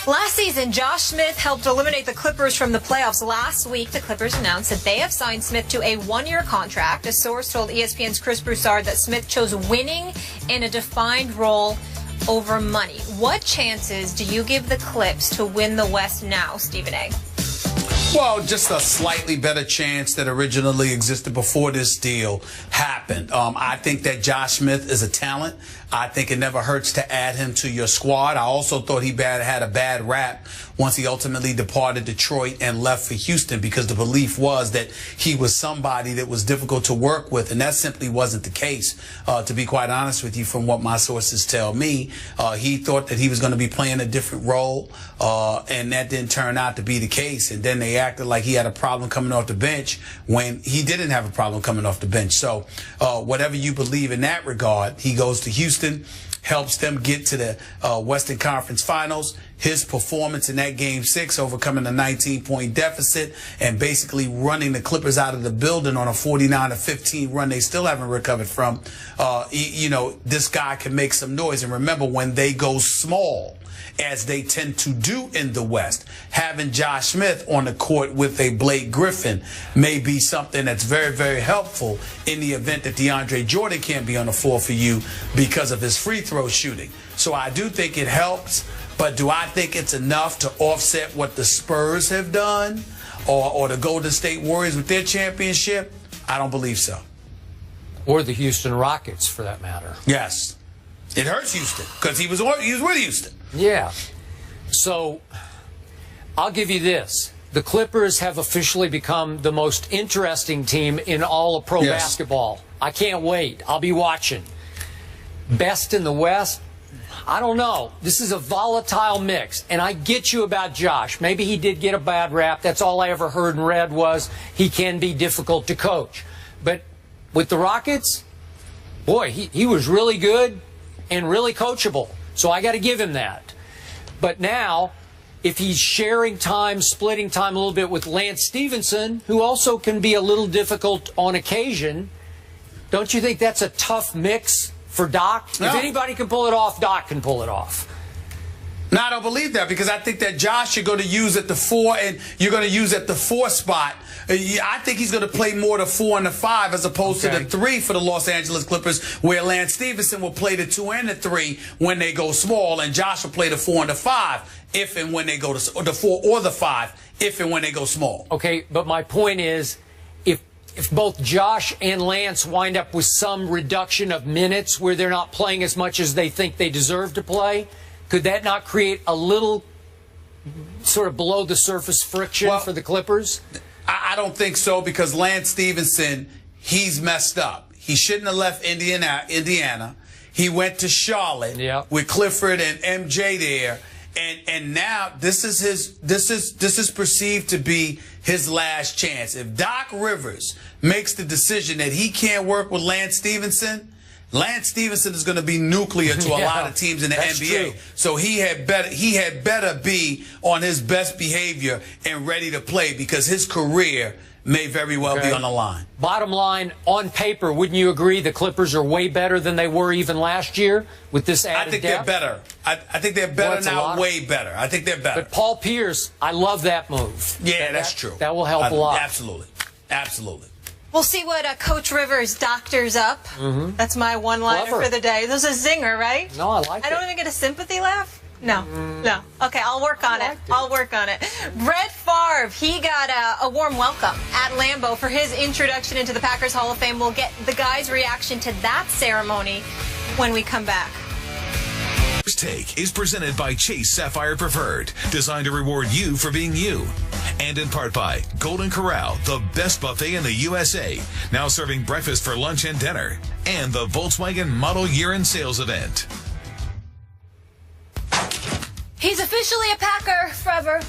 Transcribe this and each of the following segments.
Last season, Josh Smith helped eliminate the Clippers from the playoffs. Last week, the Clippers announced that they have signed Smith to a one-year contract. A source told ESPN's Chris Broussard that Smith chose winning in a defined role over money. What chances do you give the Clips to win the West now, Stephen A.? Well, just a slightly better chance that originally existed before this deal happened. I think that Josh Smith is a talent. I think it never hurts to add him to your squad. I also thought he had a bad rap once he ultimately departed Detroit and left for Houston, because the belief was that he was somebody that was difficult to work with, and that simply wasn't the case, to be quite honest with you, from what my sources tell me. He thought that he was going to be playing a different role, and that didn't turn out to be the case. And then they acted like he had a problem coming off the bench when he didn't have a problem coming off the bench. So whatever you believe in that regard, he goes to Houston, helps them get to the Western Conference Finals. His performance in that Game 6, overcoming a 19-point deficit and basically running the Clippers out of the building on a 49-15 run they still haven't recovered from, this guy can make some noise. And remember, when they go small, as they tend to do in the West, having Josh Smith on the court with a Blake Griffin may be something that's very, very helpful in the event that DeAndre Jordan can't be on the floor for you because of his free throw shooting. So I do think it helps, but do I think it's enough to offset what the Spurs have done or the Golden State Warriors with their championship? I don't believe so. Or the Houston Rockets, for that matter. Yes. It hurts Houston because he was with Houston. Yeah. So I'll give you this. The Clippers have officially become the most interesting team in all of pro basketball. I can't wait. I'll be watching. Best in the West? I don't know. This is a volatile mix. And I get you about Josh. Maybe he did get a bad rap. That's all I ever heard and read was he can be difficult to coach. But with the Rockets, boy, he was really good and really coachable. So I got to give him that. But now, if he's sharing time, splitting time a little bit with Lance Stevenson, who also can be a little difficult on occasion, don't you think that's a tough mix for Doc? No. If anybody can pull it off, Doc can pull it off. No, I don't believe that, because I think that Josh you're going to use at the 4 and you're going to use at the 4 spot. I think he's going to play more the 4 and the 5 as opposed to the 3 for the Los Angeles Clippers, where Lance Stevenson will play the 2 and the 3 when they go small, and Josh will play the 4 and the 5 if and when they go to, or the 4 or the 5 if and when they go small. Okay, but my point is, if both Josh and Lance wind up with some reduction of minutes where they're not playing as much as they think they deserve to play, could that not create a little sort of below the surface friction for the Clippers? I don't think so, because Lance Stevenson, he's messed up. He shouldn't have left Indiana. He went to Charlotte with Clifford and MJ there. And now this is perceived to be his last chance. If Doc Rivers makes the decision that he can't work with Lance Stevenson is going to be nuclear to a lot of teams in the NBA. True. So he had better be on his best behavior and ready to play, because his career may very well be on the line. Bottom line, on paper, wouldn't you agree the Clippers are way better than they were even last year with this added I think depth? They're better. I think they're better now, way better. I think they're better. But Paul Pierce, I love that move. Yeah, that's true. That will help a lot. Absolutely. Absolutely. We'll see what Coach Rivers doctors up. That's my one-liner for the day. This is a zinger, right? No, I like it. I don't even get a sympathy laugh? No. No. Okay, I'll work on it. I'll work on it. Brett Favre, he got a warm welcome at Lambeau for his introduction into the Packers Hall of Fame. We'll get the guys' reaction to that ceremony when we come back. First Take is presented by Chase Sapphire Preferred, designed to reward you for being you. And in part by Golden Corral, the best buffet in the USA, now serving breakfast for lunch and dinner. And the Volkswagen Model Year-End Sales Event. He's officially a Packer forever.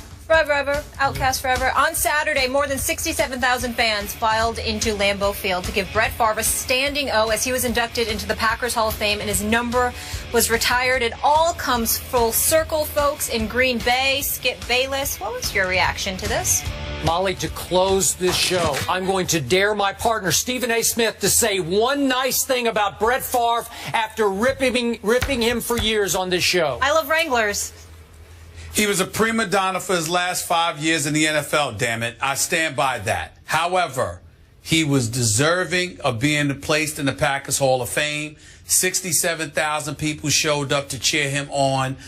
Outcast forever. On Saturday, more than 67,000 fans filed into Lambeau Field to give Brett Favre a standing O as he was inducted into the Packers Hall of Fame and his number was retired. It all comes full circle, folks, in Green Bay. Skip Bayless, what was your reaction to this? Molly, to close this show, I'm going to dare my partner, Stephen A. Smith, to say one nice thing about Brett Favre after ripping him for years on this show. I love Wranglers. He was a prima donna for his last 5 years in the NFL, damn it. I stand by that. However, he was deserving of being placed in the Packers Hall of Fame. 67,000 people showed up to cheer him on.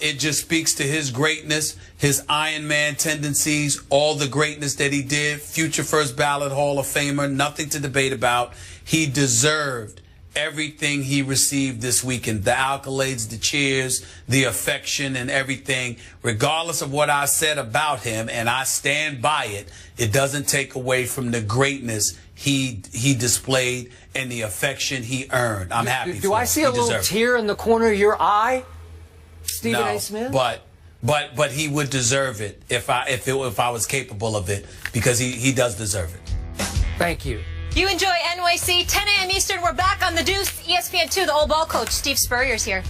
It just speaks to his greatness, his Iron Man tendencies, all the greatness that he did. Future first ballot Hall of Famer, nothing to debate about. He deserved everything he received this weekend, the accolades, the cheers, the affection, and everything. Regardless of what I said about him, and I stand by it, it doesn't take away from the greatness he displayed and the affection he earned. I'm happy for him. Do I see a little tear in the corner of your eye, Stephen A. Smith? But he would deserve it if I was capable of it, because he does deserve it. Thank you. You enjoy NYC, 10 a.m. Eastern. We're back on the Deuce, ESPN2. The old ball coach, Steve Spurrier's here.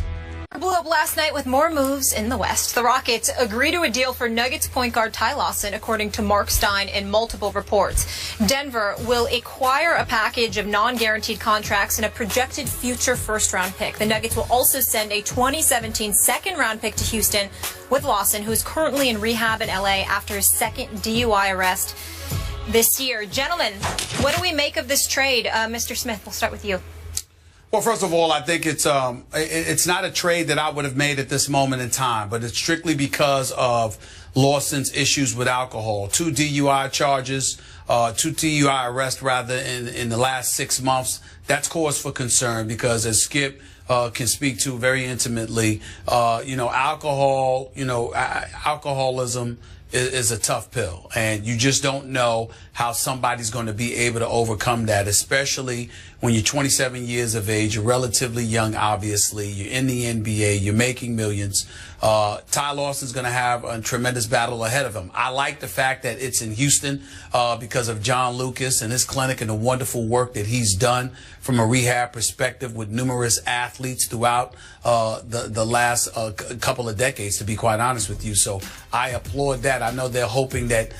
Blew up last night with more moves in the West. The Rockets agree to a deal for Nuggets point guard Ty Lawson, according to Mark Stein in multiple reports. Denver will acquire a package of non-guaranteed contracts and a projected future first-round pick. The Nuggets will also send a 2017 second-round pick to Houston with Lawson, who is currently in rehab in L.A. after his second DUI arrest this year. Gentlemen, what do we make of this trade? Mr. Smith, we'll start with you. Well, first of all, I think it's not a trade that I would have made at this moment in time, but it's strictly because of Lawson's issues with alcohol. 2 DUI charges, 2 DUI arrests rather in the last 6 months. That's cause for concern because, as Skip can speak to very intimately, alcoholism is a tough pill, and you just don't know how somebody's going to be able to overcome that, especially when you're 27 years of age. You're relatively young, obviously. You're in the NBA. You're making millions. Ty Lawson's going to have a tremendous battle ahead of him. I like the fact that it's in Houston because of John Lucas and his clinic and the wonderful work that he's done from a rehab perspective with numerous athletes throughout the last couple of decades, to be quite honest with you. So I applaud that. I know they're hoping that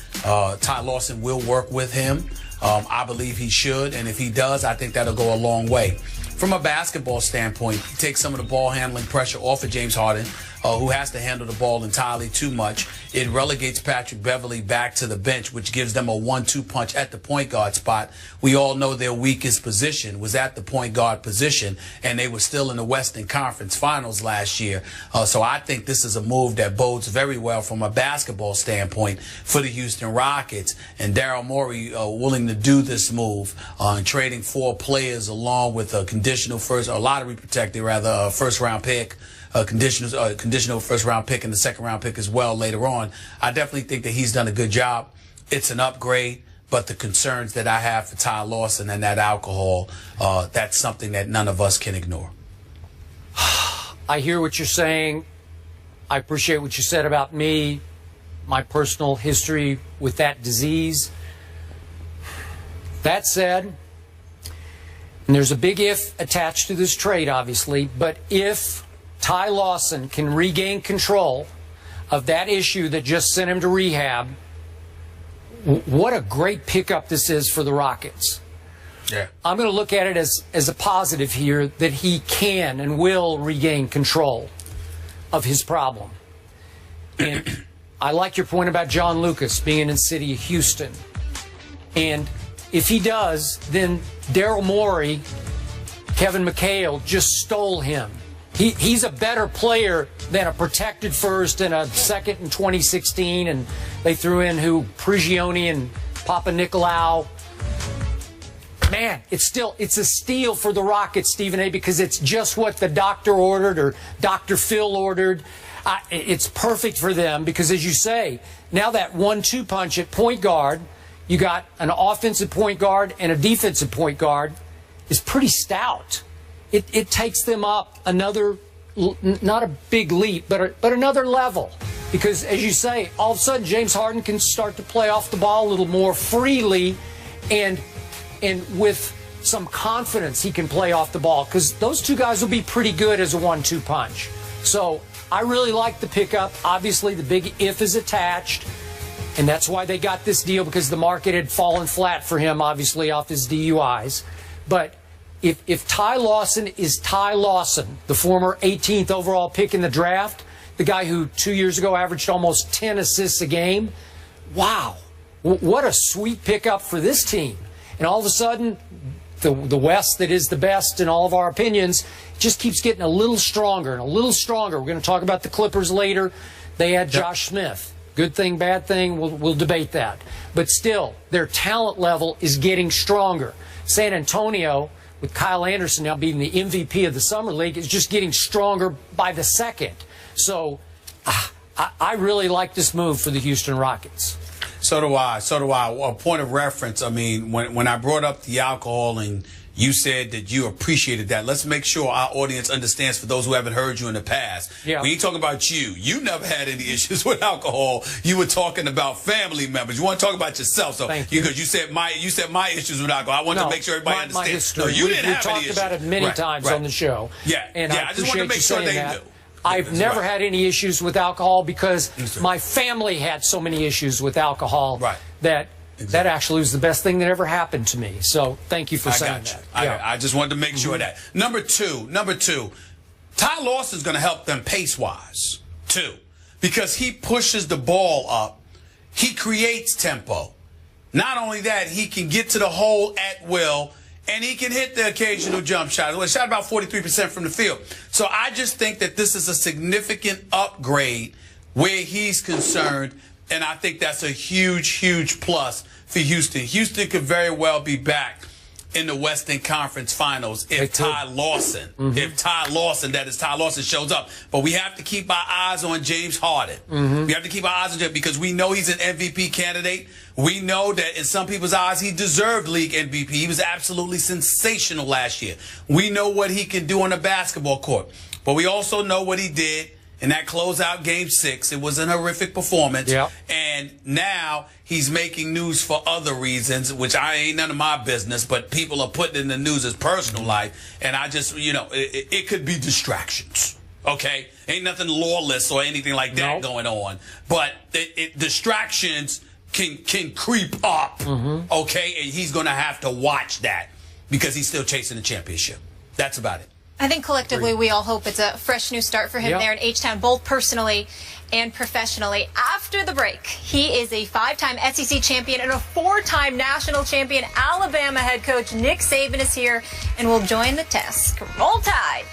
Ty Lawson will work with him. I believe he should, and if he does, I think that'll go a long way. From a basketball standpoint, he takes some of the ball handling pressure off of James Harden, who has to handle the ball entirely too much. It relegates Patrick Beverley back to the bench, which gives them a 1-2 punch at the point guard spot. We all know their weakest position was at the point guard position, and they were still in the Western Conference Finals last year. So I think this is a move that bodes very well from a basketball standpoint for the Houston Rockets, and Daryl Morey willing to do this move and trading 4 players along with a conditional lottery protected first round pick. Conditional first-round pick and the second-round pick as well later on. I definitely think that he's done a good job. It's an upgrade, but the concerns that I have for Ty Lawson and that alcohol, that's something that none of us can ignore. I hear what you're saying. I appreciate what you said about me, my personal history with that disease. That said, and there's a big if attached to this trade, obviously, but if Ty Lawson can regain control of that issue that just sent him to rehab, what a great pickup this is for the Rockets. Yeah. I'm going to look at it as a positive here that he can and will regain control of his problem. And I like your point about John Lucas being in the city of Houston. And if he does, then Daryl Morey, Kevin McHale just stole him. He's a better player than a protected first and a second in 2016, and they threw in Prigioni and Papa Nicolau. Man, it's a steal for the Rockets, Stephen A., because it's just what the doctor ordered or Dr. Phil ordered. It's perfect for them because, as you say, now that 1-2 punch at point guard, you got an offensive point guard and a defensive point guard, is pretty stout. It takes them up another, not a big leap, but another level. Because, as you say, all of a sudden James Harden can start to play off the ball a little more freely and with some confidence he can play off the ball. Because those two guys will be pretty good as a 1-2 punch. So I really like the pickup. Obviously, the big if is attached. And that's why they got this deal, because the market had fallen flat for him, obviously, off his DUIs. But if Ty Lawson is Ty Lawson, the former 18th overall pick in the draft, the guy who 2 years ago averaged almost 10 assists a game. Wow, what a sweet pickup for this team. And all of a sudden, the West that is the best in all of our opinions just keeps getting a little stronger and a little stronger. We're going to talk about the Clippers later. They had Josh Smith. Good thing, bad thing, we'll debate that. But still, their talent level is getting stronger. San Antonio, with Kyle Anderson now being the MVP of the Summer League, is just getting stronger by the second. So I really like this move for the Houston Rockets. So do I. So do I. A point of reference, I mean, when I brought up the alcohol and you said that you appreciated that, let's make sure our audience understands, for those who haven't heard you in the past. Yeah. When you talk about you never had any issues with alcohol. You were talking about family members. You want to talk about yourself. So Thank you. Because you said my issues with alcohol. I want to make sure everybody understands. History. No, you didn't have talked any issues. about it many times on the show. Yeah. And I just want to make sure they knew. I've never had any issues with alcohol because my family had so many issues with alcohol that that actually was the best thing that ever happened to me. So thank you for saying that. I just wanted to make sure of that. Number two, Ty Lawson's going to help them pace-wise, too, because he pushes the ball up. He creates tempo. Not only that, he can get to the hole at will, and he can hit the occasional jump shot. Well, shot about 43% from the field. So I just think that this is a significant upgrade where he's concerned, and I think that's a huge, huge plus for Houston. Houston could very well be back in the Western Conference Finals if Ty Lawson, that is Ty Lawson, shows up. But we have to keep our eyes on James Harden. We have to keep our eyes on him because we know he's an MVP candidate. We know that in some people's eyes he deserved league MVP. He was absolutely sensational last year. We know what he can do on the basketball court. But we also know what he did in that closeout Game 6. It was an horrific performance. And now he's making news for other reasons, which I ain't none of my business, but people are putting in the news as personal life. And I just, it could be distractions. Okay? Ain't nothing lawless or anything like that going on. But distractions can creep up. Okay? And he's going to have to watch that because he's still chasing the championship. That's about it. I think collectively we all hope it's a fresh new start for him there in H-Town, both personally and professionally. After the break, he is a 5-time SEC champion and a 4-time national champion. Alabama head coach Nick Saban is here and will join the test. Roll Tide.